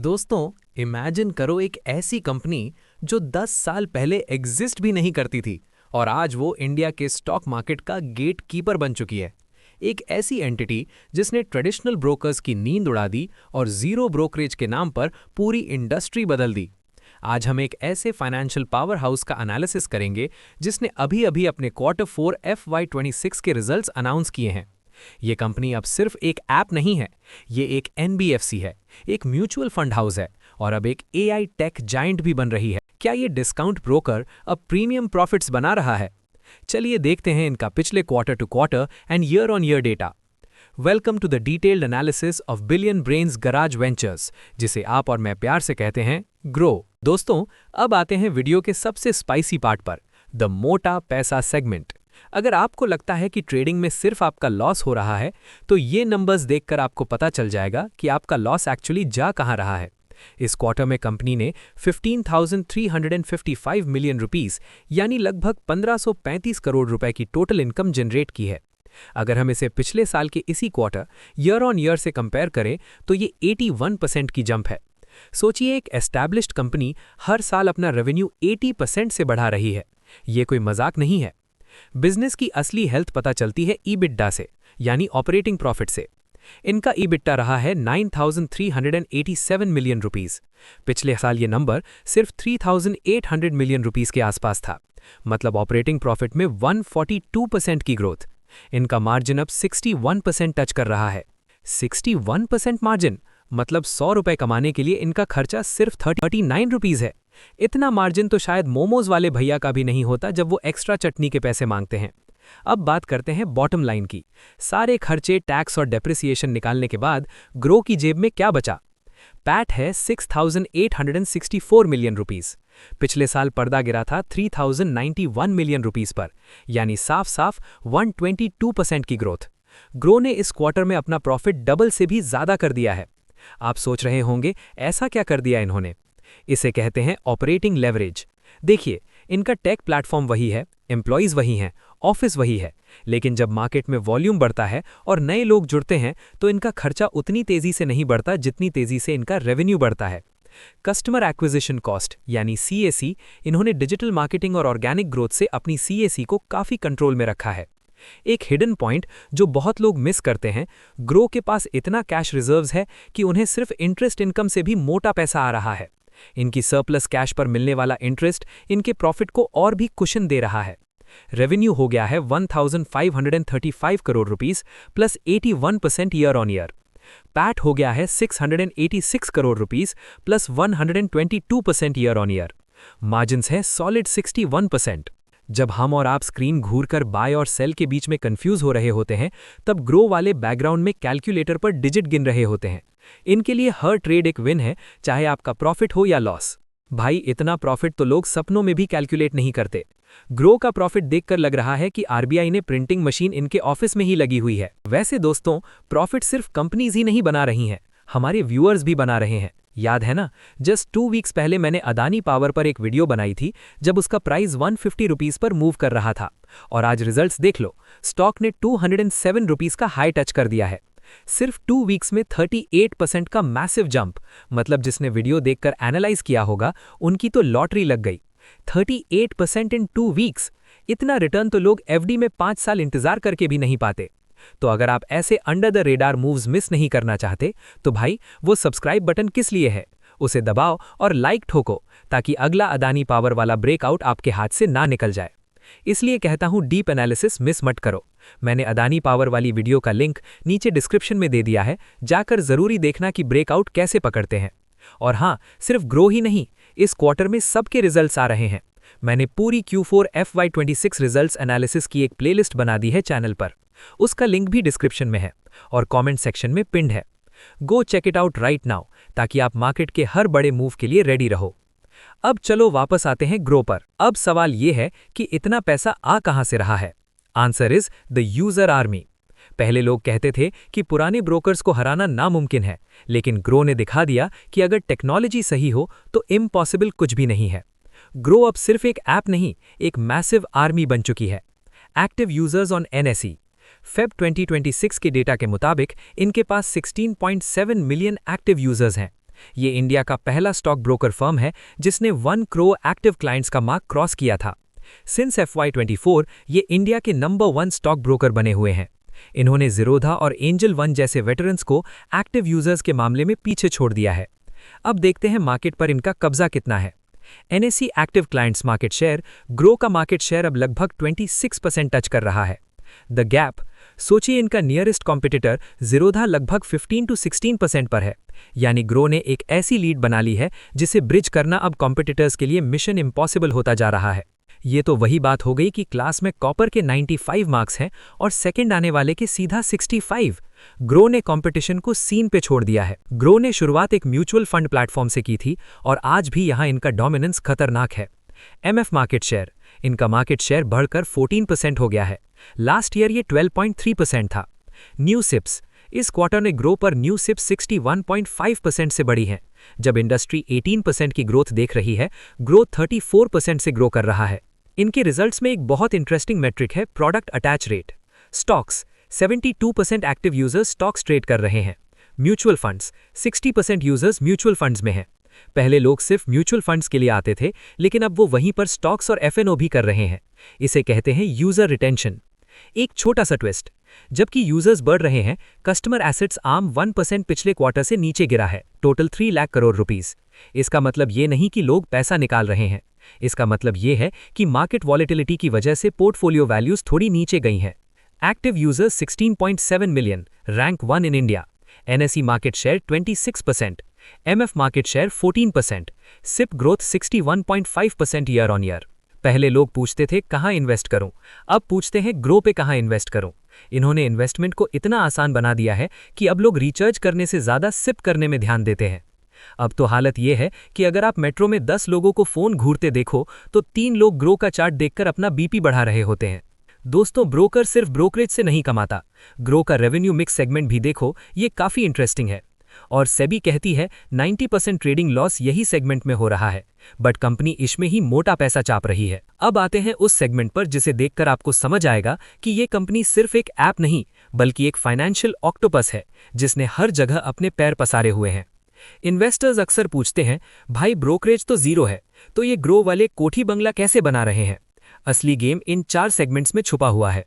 दोस्तों, इमेजिन करो एक ऐसी कंपनी जो 10 साल पहले एग्जिस्ट भी नहीं करती थी और आज वो इंडिया के स्टॉक मार्केट का गेट कीपर बन चुकी है। एक ऐसी एंटिटी जिसने ट्रेडिशनल ब्रोकर्स की नींद उड़ा दी और जीरो ब्रोकरेज के नाम पर पूरी इंडस्ट्री बदल दी। आज हम एक ऐसे फाइनेंशियल पावर हाउस का एनालिसिस करेंगे जिसने अभी-अभी अपने Q4 FY26 के रिजल्ट्स अनाउंस किए हैं। ये कंपनी अब सिर्फ एक ऐप नहीं है, ये एक एनबीएफसी है, एक म्यूचुअल फंड हाउस है और अब एक एआई टेक जायंट भी बन रही है। क्या ये डिस्काउंट ब्रोकर अब प्रीमियम प्रॉफिट्स बना रहा है? चलिए देखते हैं इनका पिछले quarter to quarter and year on year data. Welcome to the detailed analysis of Billion Brains Garage Ventures, जिसे आप और मैं प्यार से कहते हैं ग्रो। दोस्तों, अब आते हैं वीडियो के सबसे स्पाइसी पार्ट पर, द मोटा पैसा सेगमेंट। अगर आपको लगता है कि ट्रेडिंग में सिर्फ आपका लॉस हो रहा है, तो ये नंबर्स देखकर आपको पता चल जाएगा कि आपका लॉस एक्चुअली जा कहां रहा है। इस क्वार्टर में कंपनी ने 15,355 मिलियन रुपीस यानी लगभग 1535 करोड़ रुपए की टोटल इनकम जनरेट की है। अगर हम इसे पिछले साल के इसी क्वार्टर ईयर ऑन ईयर से कंपेयर करें तो ये 81% की जंप है। सोचिए, एक एस्टैब्लिश्ड कंपनी हर साल अपना रेवेन्यू 80% से बढ़ा रही है। ये कोई मजाक नहीं है। बिजनेस की असली हेल्थ पता चलती है ईबिटडा से, यानी ऑपरेटिंग प्रॉफिट से। इनका ईबिटडा रहा है 9,387 मिलियन रुपीस। पिछले साल ये नंबर सिर्फ 3,800 मिलियन रुपीस के आसपास था, मतलब ऑपरेटिंग प्रॉफिट में 142% की ग्रोथ। इनका मार्जिन अब 61% टच कर रहा है। 61% मार्जिन मतलब 100 रुपए कमाने के लिए इनका खर्चा सिर्फ 39 रुपीस है। इतना मार्जिन तो शायद मोमोज वाले भैया का भी नहीं होता जब वो एक्स्ट्रा चटनी के पैसे मांगते हैं। अब बात करते हैं बॉटम लाइन की। सारे खर्चे, टैक्स और डेप्रिसिएशन निकालने के बाद ग्रो की जेब में क्या बचा? पैट है 6,864 मिलियन रुपीस। पिछले साल पर्दा गिरा था 3,091 मिलियन रुपीस पर, यानी साफ साफ 122% की ग्रोथ। ग्रो ने इस क्वार्टर में अपना प्रॉफिट डबल से भी ज्यादा कर दिया है। आप सोच रहे होंगे ऐसा क्या कर दिया इन्होंने? इसे कहते हैं ऑपरेटिंग लेवरेज। देखिए, इनका टेक प्लेटफॉर्म वही है, एम्प्लॉइज वही हैं, ऑफिस वही है, लेकिन जब मार्केट में वॉल्यूम बढ़ता है और नए लोग जुड़ते हैं तो इनका खर्चा उतनी तेजी से नहीं बढ़ता जितनी तेजी से इनका रेवेन्यू बढ़ता है। कस्टमर एक्विजिशन कॉस्ट यानी सीएसी, इन्होंने डिजिटल मार्केटिंग और ऑर्गेनिक ग्रोथ से अपनी सीएसी को काफी कंट्रोल में रखा है। एक हिडन पॉइंट जो बहुत लोग मिस करते हैं, ग्रो के पास इतना कैश रिजर्व्स है कि उन्हें सिर्फ इंटरेस्ट इनकम से भी मोटा पैसा आ रहा है। इनकी सरप्लस कैश पर मिलने वाला इंटरेस्ट इनके प्रॉफिट को और भी कुशन दे रहा है। रेवेन्यू हो गया है 1,535 crore rupees plus 81% year on year. PAT हो गया है 686 crore rupees plus 122% year on year. Margins है सॉलिड 61%। जब हम और आप स्क्रीन घूरकर बाय और सेल के बीच में कंफ्यूज हो रहे होते हैं, तब ग्रो वाले बैकग्राउंड में कैलकुलेटर पर डिजिट गिन रहे होते हैं। इनके लिए हर ट्रेड एक विन है, चाहे आपका प्रॉफिट हो या लॉस। भाई, इतना प्रॉफिट तो लोग सपनों में भी कैलकुलेट नहीं करते। ग्रो का प्रॉफिट देखकर लग रहा है कि आरबीआई ने प्रिंटिंग मशीन इनके ऑफिस में ही लगी हुई है। वैसे दोस्तों, प्रॉफिट सिर्फ कंपनीज ही नहीं बना रही हैं, हमारे व्यूअर्स भी बना रहे हैं। याद है ना, जस्ट 2 वीक्स पहले मैंने अदानी पावर पर एक वीडियो बनाई थी जब उसका प्राइस 150 रुपीस पर मूव कर रहा था, और आज रिजल्ट्स देख लो, स्टॉक ने 207 रुपीस का हाई टच कर दिया है। सिर्फ 2 वीक्स में 38% का मैसिव जंप। मतलब जिसने वीडियो देखकर एनालाइज किया होगा उनकी तो लॉटरी लग गई। 38% इन 2 वीक्स, इतना रिटर्न तो लोग एफडी में 5 साल इंतजार करके भी नहीं पाते। तो अगर आप ऐसे under the radar moves miss नहीं करना चाहते तो भाई, वो सब्सक्राइब बटन किस लिए है? उसे दबाओ और लाइक ठोको ताकि अगला अदानी पावर वाला ब्रेकआउट आपके हाथ से ना निकल जाए। इसलिए कहता हूं, डीप एनालिसिस मिस मत करो। मैंने अदानी पावर वाली वीडियो का लिंक नीचे डिस्क्रिप्शन में दे दिया है, जाकर जरूरी देखना कि ब्रेकआउट कैसे पकड़ते हैं। और हाँ, सिर्फ ग्रो ही नहीं, इस क्वार्टर में सबके रिजल्ट्स आ रहे हैं। मैंने पूरी Q4 FY26 रिजल्ट्स एनालिसिस की एक प्लेलिस्ट बना दी है चैनल पर, उसका लिंक भी डिस्क्रिप्शन में है और कमेंट सेक्शन में पिन्ड है। Go check it out right now ताकि आप मार्केट के हर बड़े मूव के लिए रेडी रहो। अब चलो वापस आते हैं ग्रो पर। अब सवाल यह है कि इतना पैसा आ कहां से रहा है? Answer is the user army. पहले लोग कहते थे कि पुराने ब्रोकर्स को हराना नामुमकिन है, लेकिन ग्रो ने दिखा दिया कि अगर टेक्नोलॉजी सही हो तो इम्पॉसिबल कुछ भी नहीं है। ग्रो अब सिर्फ एक ऐप नहीं, एक मैसिव आर्मी बन चुकी है। Active users on NSE Feb 2026 के डेटा के मुताबिक इनके पास 16.7 मिलियन एक्टिव यूजर्स हैं, ये इंडिया का पहला स्टॉक ब्रोकर फर्म है जिसने 1 करोड़ एक्टिव क्लाइंट्स का मार्क क्रॉस किया था। सिंस FY24 ये इंडिया के नंबर 1 स्टॉक ब्रोकर बने हुए हैं। इन्होंने ज़ीरोधा और एंजल वन जैसे वेटरन्स को एक्टिव यूजर्स के मामले में पीछे छोड़ दिया है। अब देखते हैं मार्केट पर इनका कब्जा कितना है। NSE active clients market share, grow का मार्केट शेयर अब लगभग 26% टच कर रहा है। द गैप, सोचिए इनका नियरेस्ट कॉम्पिटिटर ज़ीरोधा लगभग 15 to 16% पर है, यानी ग्रो ने एक ऐसी लीड बना ली है जिसे ब्रिज करना अब कॉम्पिटिटर्स के लिए मिशन इम्पॉसिबल होता जा रहा है। ये तो वही बात हो गई कि क्लास में कॉपर के 95 मार्क्स हैं और सेकंड आने वाले के सीधा 65। ग्रो ने कंपटीशन को सीन पे छोड़ दिया है। ग्रो ने शुरुआत एक म्यूचुअल फंड प्लेटफॉर्म से की थी और आज भी यहां इनका डोमिनेंस खतरनाक है। MF मार्केट शेयर, इनका मार्केट शेयर बढ़कर 14% हो गया है। लास्ट ईयर ये 12.3% था। न्यू सिप्स, इस क्वार्टर में ग्रो पर न्यू सिप्स 61.5% से बढ़ी है। जब इंडस्ट्री 18% की ग्रोथ देख रही है, ग्रो 34% से ग्रो कर रहा है। इनके रिजल्ट्स में एक बहुत इंटरेस्टिंग मेट्रिक है product attach rate. Stocks, 72% active users stocks trade कर रहे हैं। Mutual funds, 60% users mutual funds में हैं। पहले लोग सिर्फ म्यूचुअल फंड्स के लिए आते थे, लेकिन अब वो वहीं पर स्टॉक्स और FNO भी कर रहे हैं। इसे कहते हैं यूजर रिटेंशन। एक छोटा सा ट्विस्ट, जबकि यूजर्स बढ़ रहे हैं, कस्टमर एसेट्स आम 1% पिछले क्वार्टर से नीचे गिरा है, टोटल 3 लाख करोड़ रुपीस। इसका मतलब ये नहीं कि लोग पैसा निकाल रहे हैं, इसका मतलब ये है कि मार्केट वॉलेटिलिटी की वजह से पोर्टफोलियो वैल्यूज थोड़ी नीचे गई हैं। Active users 16.7 million, rank 1 in India. NSE market share 26%, MF market share 14%, SIP growth 61.5% year on year. पहले लोग पूछते थे कहां इन्वेस्ट करूं, अब पूछते हैं ग्रो पे कहां इन्वेस्ट करूं। इन्होंने इन्वेस्टमेंट को इतना आसान बना दिया है कि अब लोग रिचार्ज करने से ज्यादा सिप करने में ध्यान देते हैं। अब तो हालत यह है कि अगर आप मेट्रो में 10 लोगों को फोन घूरते देखो तो 3 लोग ग्रो का चार्ट देखकर अपना BP बढ़ा रहे होते हैं। दोस्तों, ब्रोकर सिर्फ ब्रोकरेज से नहीं कमाता, ग्रो का रेवेन्यू मिक्स सेगमेंट भी देखो, ये काफी इंटरेस्टिंग है। और सेबी कहती है 90% ट्रेडिंग लॉस यही सेगमेंट में हो रहा है, बट कंपनी इसमें ही मोटा पैसा चाप रही है। अब आते हैं उस सेगमेंट पर जिसे देखकर आपको समझ आएगा कि ये कंपनी सिर्फ एक ऐप नहीं बल्कि एक फाइनेंशियल ऑक्टोपस है जिसने हर जगह अपने पैर पसारे हुए हैं। इन्वेस्टर्स अक्सर पूछते हैं, भाई ब्रोकरेज तो जीरो है, तो ये ग्रो वाले कोठी बंगला कैसे बना रहे हैं? असली गेम इन 4 सेगमेंट्स में छुपा हुआ है।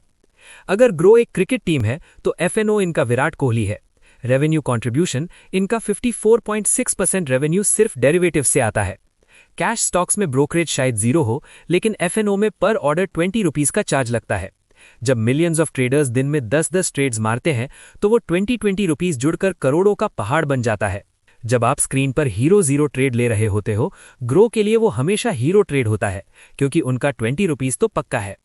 अगर ग्रो एक क्रिकेट टीम है तो FNO इनका विराट कोहली है। रेवेन्यू कंट्रीब्यूशन, इनका 54.6% रेवेन्यू सिर्फ डेरिवेटिव से आता है। कैश स्टॉक्स में ब्रोकरेज शायद जीरो हो, लेकिन FNO में पर ऑर्डर 20 रुपीस का चार्ज लगता है। जब मिलियंस ऑफ ट्रेडर्स दिन में 10-10 ट्रेड्स मारते हैं तो वो 20 रुपीस जुड़कर करोड़ों का पहाड़ बन जाता है। जब आप स्क्रीन पर हीरो जीरो ट्रेड ले रहे होते हो, ग्रो के लिए वो हमेशा हीरो ट्रेड होता है, क्योंकि उनका 20 रुपीस तो पक्का है।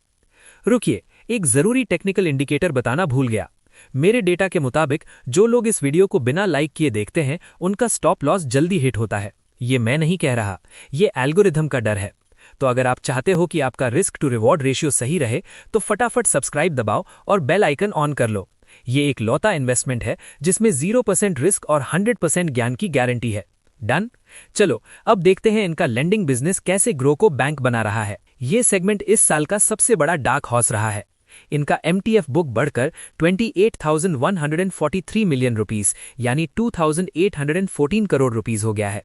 रुकिए, एक जरूरी टेक्निकल इंडिकेटर बताना भूल गया। मेरे डेटा के मुताबिक जो लोग इस वीडियो को बिना लाइक किए देखते हैं, उनका स्टॉप लॉस जल्दी हिट होता है। ये मैं नहीं कह रहा, ये एल्गोरिथम का डर है। तो अगर आप चाहते हो कि आपका रिस्क टू रिवॉर्ड रेशियो सही रहे, तो फटाफट सब्सक्राइब दबाओ और बेल आइकन ऑन कर लो। ये एक लौता इन्वेस्टमेंट है जिसमें 0% रिस्क और 100% ज्ञान की गारंटी है। डन? चलो अब देखते हैं इनका लेंडिंग बिजनेस कैसे ग्रो को बैंक बना रहा है। ये सेगमेंट इस साल का सबसे बड़ा डार्क हॉर्स रहा है। इनका MTF बुक बढ़कर 28,143 मिलियन रुपीस यानी 2,814 करोड़ रुपीस हो गया है।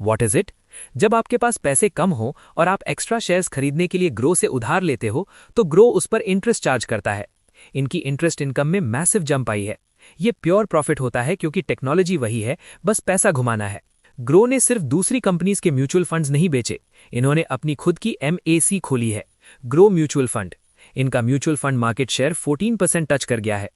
What is it? जब आपके पास पैसे कम हो और आप एक्स्ट्रा शेयर्स खरीदने के लिए ग्रो से उधार लेते हो तो ग्रो उस पर इंटरेस्ट चार्ज करता है। इनकी इंटरेस्ट इनकम में मैसिव जंप आई है। ये प्योर प्रॉफिट होता है क्योंकि टेक्नोलॉजी वही है, बस पैसा घुमाना है। ग्रो ने सिर्फ दूसरी कंपनीज के म्यूचुअल फंड्स नहीं बेचे, इन्होंने अपनी खुद की MAC खोली है, ग्रो म्यूचुअल फंड। इनका mutual fund market share 14% touch कर गया है।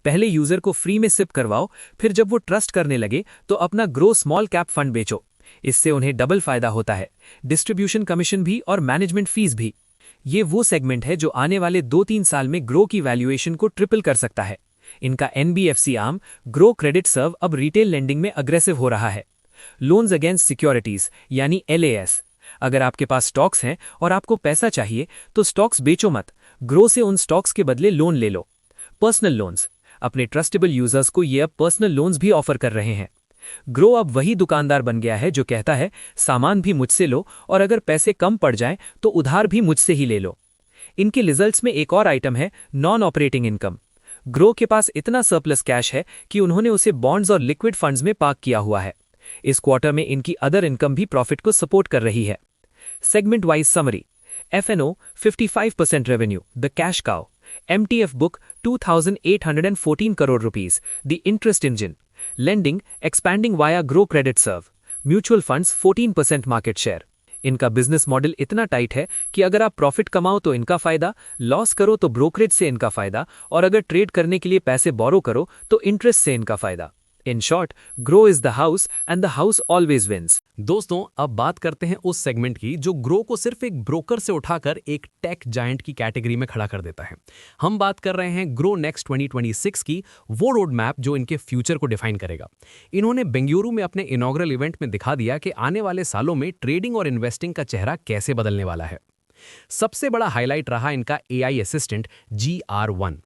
पहले यूजर को फ्री में सिप करवाओ, फिर जब वो ट्रस्ट करने लगे तो अपना ग्रो स्मॉल कैप फंड बेचो। इससे उन्हें डबल फायदा होता है, डिस्ट्रीब्यूशन कमीशन भी और मैनेजमेंट फीस भी। ये वो सेगमेंट है जो आने वाले 2-3 साल में ग्रो की वैल्यूएशन को ट्रिपल कर सकता है। इनका NBFC आर्म ग्रो क्रेडिट सर्व अब रिटेल लेंडिंग में अग्रेसिव हो रहा है। लोन्स अगेंस्ट सिक्योरिटीज यानी LAS। अगर आपके पास स्टॉक्स हैं और आपको पैसा चाहिए तो स्टॉक्स बेचो मत, ग्रो से उन स्टॉक्स के बदले लोन ले लो। पर्सनल लोन्स, अपने ट्रस्टेबल यूजर्स को ये अब पर्सनल लोन्स भी ऑफर कर रहे हैं। ग्रो अब वही दुकानदार बन गया है जो कहता है सामान भी मुझसे लो और अगर पैसे कम पड़ जाएं तो उधार भी मुझसे ही ले लो। इनके रिजल्ट्स में एक और आइटम है नॉन ऑपरेटिंग इनकम। ग्रो के पास इतना सरप्लस कैश है कि उन्होंने उसे बॉन्ड्स और लिक्विड फंड्स में पार्क किया हुआ है। इस क्वार्टर में इनकी अदर इनकम भी प्रॉफिट को सपोर्ट कर रही है। Segment wise summary, F&O 55% revenue, the cash cow. MTF book 2,814 crore rupees, the interest engine. Lending expanding via Grow Credit Serve. Mutual funds 14% market share. इनका बिजनेस मॉडल इतना tight है कि अगर आप प्रॉफिट कमाओ तो इनका फायदा, लॉस करो तो ब्रोकरेज से इनका फायदा, और अगर ट्रेड करने के लिए पैसे बोरो करो तो इंटरेस्ट से इनका फायदा। In short, Groww is the house and the house always wins. दोस्तों, अब बात करते हैं उस सेगमेंट की जो ग्रो को सिर्फ एक ब्रोकर से उठाकर एक टेक जायंट की कैटेगरी में खड़ा कर देता है। हम बात कर रहे हैं ग्रो नेक्स्ट 2026 की, वो रोड मैप जो इनके फ्यूचर को डिफाइन करेगा। इन्होंने बेंगलुरु में अपने इनॉग्रल इवेंट में दिखा दिया कि आने वाले सालों में ट्रेडिंग और इन्वेस्टिंग का चेहरा कैसे बदलने वाला है। सबसे बड़ा हाईलाइट रहा इनका AI असिस्टेंट GR1।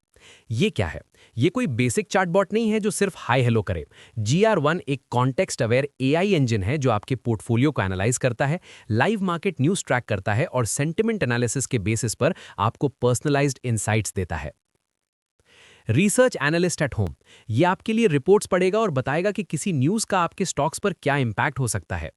ये क्या है? ये कोई बेसिक चैटबॉट नहीं है जो सिर्फ हाय हेलो करे। GR1 एक कॉन्टेक्स्ट अवेयर AI इंजन है जो आपके पोर्टफोलियो को एनालाइज करता है, लाइव मार्केट न्यूज़ ट्रैक करता है और सेंटिमेंट एनालिसिस के बेसिस पर आपको पर्सनलाइज्ड इनसाइट्स देता है। रिसर्च एनालिस्ट एट होम, ये आपके लिए रिपोर्ट्स पढ़ेगा और बताएगा कि किसी न्यूज़ का आपके स्टॉक्स पर क्या इंपैक्ट हो सकता है।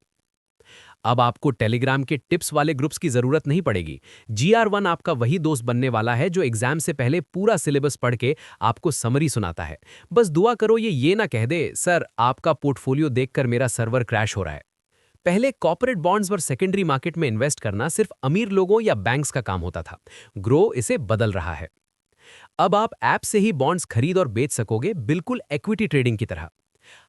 अब आपको टेलीग्राम के टिप्स वाले ग्रुप्स की जरूरत नहीं पड़ेगी। GR1 आपका वही दोस्त बनने वाला है जो एग्जाम से पहले पूरा सिलेबस पढ़ के आपको समरी सुनाता है। बस दुआ करो ये ना कह दे, सर आपका पोर्टफोलियो देखकर मेरा सर्वर क्रैश हो रहा है। पहले कॉर्पोरेट बॉन्ड्स और सेकेंडरी मार्केट में इन्वेस्ट करना सिर्फ अमीर लोगों या बैंक्स का काम होता था। ग्रो इसे बदल रहा है। अब आप ऐप से ही बॉन्ड्स खरीद और बेच सकोगे, बिल्कुल इक्विटी ट्रेडिंग की तरह।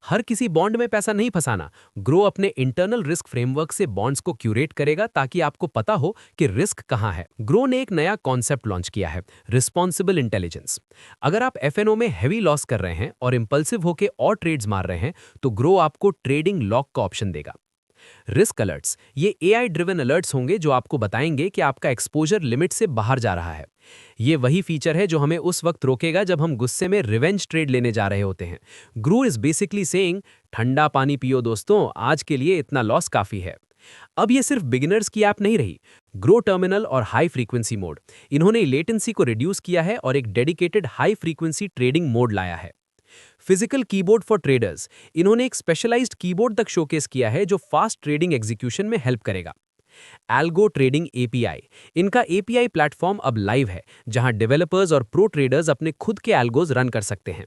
हर किसी बॉन्ड में पैसा नहीं फंसाना। ग्रो अपने इंटरनल रिस्क फ्रेमवर्क से बॉन्ड्स को क्यूरेट करेगा ताकि आपको पता हो कि रिस्क कहां है। ग्रो ने एक नया कॉन्सेप्ट लॉन्च किया है, रिस्पॉन्सिबल इंटेलिजेंस। अगर आप F&O में हैवी लॉस कर रहे हैं और इंपल्सिव होकर और ट्रेड्स मार रहे हैं तो ग्रो आपको ट्रेडिंग लॉक का ऑप्शन देगा। रिस्क अलर्ट्स, ये AI ड्रिवन अलर्ट्स होंगे जो आपको बताएंगे कि आपका एक्सपोजर लिमिट से बाहर जा रहा है। ये वही फीचर है जो हमें उस वक्त रोकेगा जब हम गुस्से में रिवेंज ट्रेड लेने जा रहे होते हैं। ग्रो इज बेसिकली सेइंग, ठंडा पानी पियो दोस्तों, आज के लिए इतना लॉस काफी है। अब ये सिर्फ बिगिनर्स की ऐप नहीं रही। ग्रो टर्मिनल और हाई फ्रीक्वेंसी मोड, इन्होंने लेटेंसी को रिड्यूस किया है और एक dedicated high frequency trading mode लाया है। फिजिकल कीबोर्ड फॉर ट्रेडर्स, इन्होंने एक स्पेशलाइज्ड कीबोर्ड तक शोकेस किया है जो फास्ट ट्रेडिंग एग्जीक्यूशन में हेल्प करेगा। एल्गो ट्रेडिंग API, इनका API प्लेटफॉर्म अब लाइव है जहां डेवलपर्स और प्रो ट्रेडर्स अपने खुद के एल्गोज रन कर सकते हैं।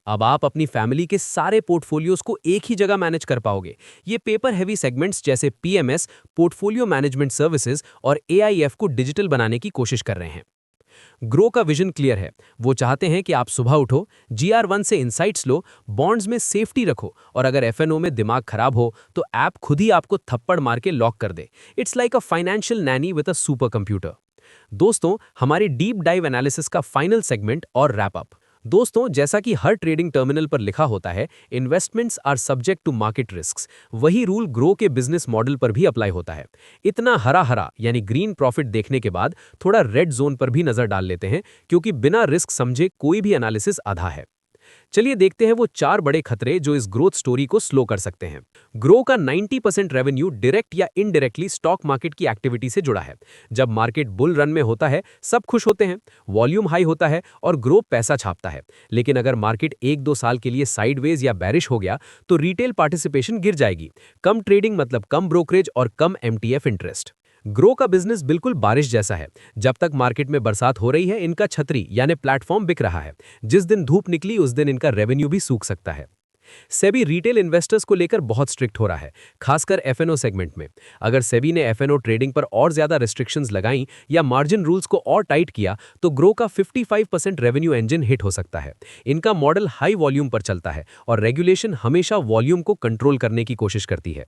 अब आप अपनी फैमिली के सारे पोर्टफोलियोज को एक ही जगह मैनेज कर पाओगे। ये पेपर हैवी सेगमेंट्स जैसे PMS, पोर्टफोलियो मैनेजमेंट सर्विसेज और AIF को डिजिटल बनाने की कोशिश कर रहे हैं। ग्रो का विजन क्लियर है। वो चाहते हैं कि आप सुबह उठो, GR1 से इंसाइट्स लो, बॉन्ड्स में सेफ्टी रखो और अगर F&O में दिमाग खराब हो तो ऐप खुद ही आपको थप्पड़ मार के लॉक कर दे। It's like a financial nanny with a super computer. दोस्तों, हमारी डीप डाइव एनालिसिस का फाइनल सेगमेंट और रैप अप। दोस्तों, जैसा कि हर ट्रेडिंग टर्मिनल पर लिखा होता है, investments are subject to market risks, वही रूल ग्रो के बिजनेस मॉडल पर भी अप्लाई होता है। इतना हरा हरा यानी ग्रीन प्रॉफिट देखने के बाद थोड़ा रेड जोन पर भी नजर डाल लेते हैं, क्योंकि बिना रिस्क समझे कोई भी एनालिसिस आधा है। चलिए देखते हैं वो 4 बड़े खतरे जो इस ग्रोथ स्टोरी को स्लो कर सकते हैं। ग्रो का 90% रेवेन्यू डायरेक्ट या इनडायरेक्टली स्टॉक मार्केट की एक्टिविटी से जुड़ा है। जब मार्केट बुल रन में होता है, सब खुश होते हैं, वॉल्यूम हाई होता है और ग्रो पैसा छापता है। लेकिन अगर मार्केट 1-2 साल के लिए साइडवेज या बैरिश हो गया तो रिटेल पार्टिसिपेशन गिर जाएगी। कम ट्रेडिंग मतलब कम ब्रोकरेज और कम MTF इंटरेस्ट। ग्रो का बिजनेस बिल्कुल बारिश जैसा है। जब तक मार्केट में बरसात हो रही है, इनका छतरी यानी प्लेटफॉर्म बिक रहा है। जिस दिन धूप निकली उस दिन इनका रेवेन्यू भी सूख सकता है। सेबी रिटेल इन्वेस्टर्स को लेकर बहुत स्ट्रिक्ट हो रहा है, खासकर F&O सेगमेंट में। अगर सेबी ने F&O ट्रेडिंग पर और ज्यादा रिस्ट्रिक्शंस लगाई या मार्जिन रूल्स को और टाइट किया तो ग्रो का 55% रेवेन्यू इंजन हिट हो सकता है। इनका मॉडल हाई वॉल्यूम पर चलता है और रेगुलेशन हमेशा वॉल्यूम को कंट्रोल करने की कोशिश करती है।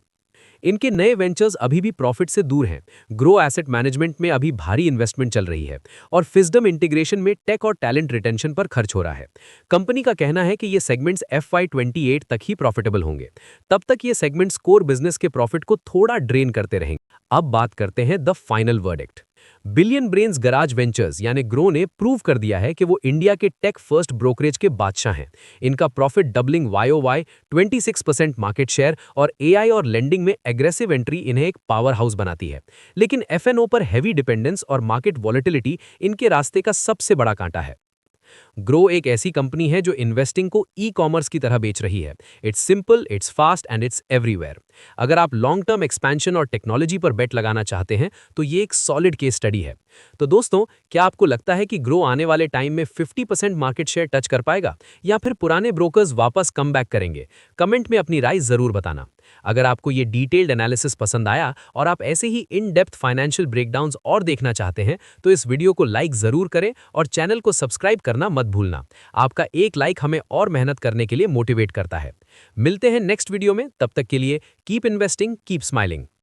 इनके नए वेंचर्स अभी भी प्रॉफिट से दूर हैं। ग्रो एसेट मैनेजमेंट में अभी भारी इन्वेस्टमेंट चल रही है और फिजडम इंटीग्रेशन में टेक और टैलेंट रिटेंशन पर खर्च हो रहा है। कंपनी का कहना है कि ये सेगमेंट्स FY28 तक ही प्रॉफिटेबल होंगे। तब तक ये सेगमेंट्स कोर बिजनेस के प्रॉफिट को थोड़ा ड्रेन करते रहेंगे। अब बात करते हैं the final verdict. Billion Brains Garage ventures यानी ग्रो ने प्रूव कर दिया है कि वो इंडिया के टेक फर्स्ट ब्रोकरेज के बादशाह हैं। इनका profit doubling YOY, 26% market share और AI और लेंडिंग में एग्रेसिव एंट्री इन्हें एक पावर हाउस बनाती है। लेकिन F&O पर हैवी डिपेंडेंस और मार्केट वॉलेटिलिटी इनके रास्ते का सबसे बड़ा कांटा है। ग्रो एक ऐसी कंपनी है जो इन्वेस्टिंग को ई-कॉमर्स की तरह बेच रही है। It's simple, it's fast and it's everywhere. अगर आप लॉन्ग टर्म एक्सपेंशन और टेक्नोलॉजी पर बेट लगाना चाहते हैं तो ये एक सॉलिड केस स्टडी है। तो दोस्तों, क्या आपको लगता है कि ग्रो आने वाले टाइम में 50% मार्केट शेयर टच कर पाएगा या फिर पुराने ब्रोकर्स वापस कम बैक करेंगे? कमेंट में अपनी राय जरूर बताना। अगर आपको ये डिटेल्ड एनालिसिस पसंद आया और आप ऐसे ही इन डेप्थ फाइनेंशियल ब्रेकडाउन्स और देखना चाहते हैं तो इस वीडियो को लाइक जरूर करें और चैनल को सब्सक्राइब करना मत भूलना। आपका एक लाइक हमें और मेहनत करने के लिए मोटिवेट करता है। मिलते हैं नेक्स्ट वीडियो में, तब तक के लिए कीप इन्वेस्टिंग, कीप स्माइलिंग।